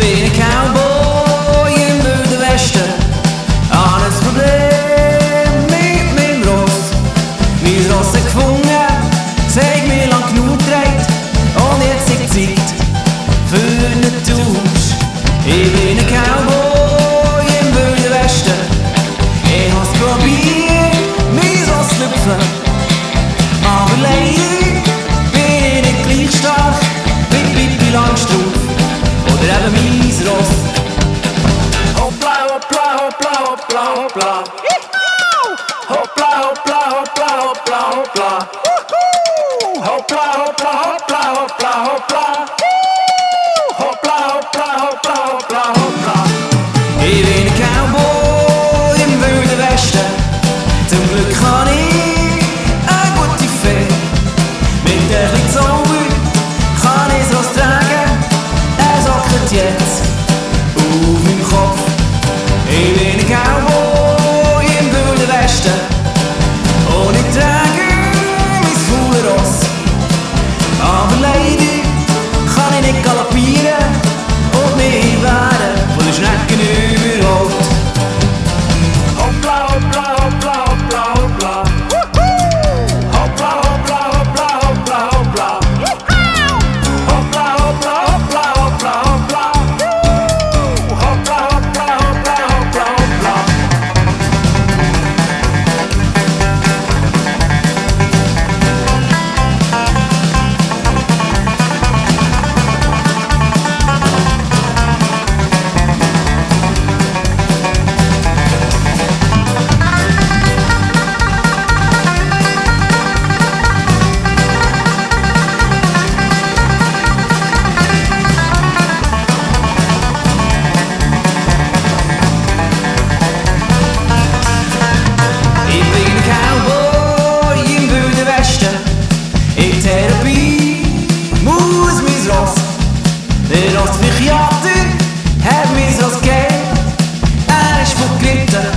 bin ein Cowboy im wilden Westen. Hab ein Problem mit meinem Ross. Mein Ross hat gefunden, seit mir lang genug gedreht. Und jetzt ist Zeit für einen Tausch. Ich bin ein Cowboy im wilden Westen. Ich hab's probiert, mein Ross zu lüpfen. Aber leider bin ich nicht gleich stark wie Pippi Langstrumpf oder eben mein Ross. Hoppla, hoppla, hoppla, hoppla, hoppla. Hoppla, hoppla, hoppla, hoppla, hoppla. Hoppla, hoppla, hoppla, hoppla, hoppla. Hoppla, hoppla, hoppla, hoppla, hoppla. Ich bin ein Cowboy im wilden Westen. Zum Glück kann ich eine gute Fee. Mit ein bisschen Zauber kann ich es tragen. Er sockelt jetzt auf meinem Kopf. Ich bin ein Cowboy im wilden Westen. Und ich trage mein faules Ross. Aber leider kann ich nicht galoppieren und mich werden von den Schnecken überholt. Hoppla, hoppla, hoppla, hoppla, hoppla. Hoppla, hoppla, hoppla, hoppla, hoppla. Hoppla, hoppla, hoppla, hoppla, hoppla. Hoppla, hoppla, hoppla, hoppla, hoppla. Ich bin ein Cowboy im wilden Westen. In Therapie muss mein Ross. Der Rosspsychiater hat mein Ross gegeben. Er ist von geritten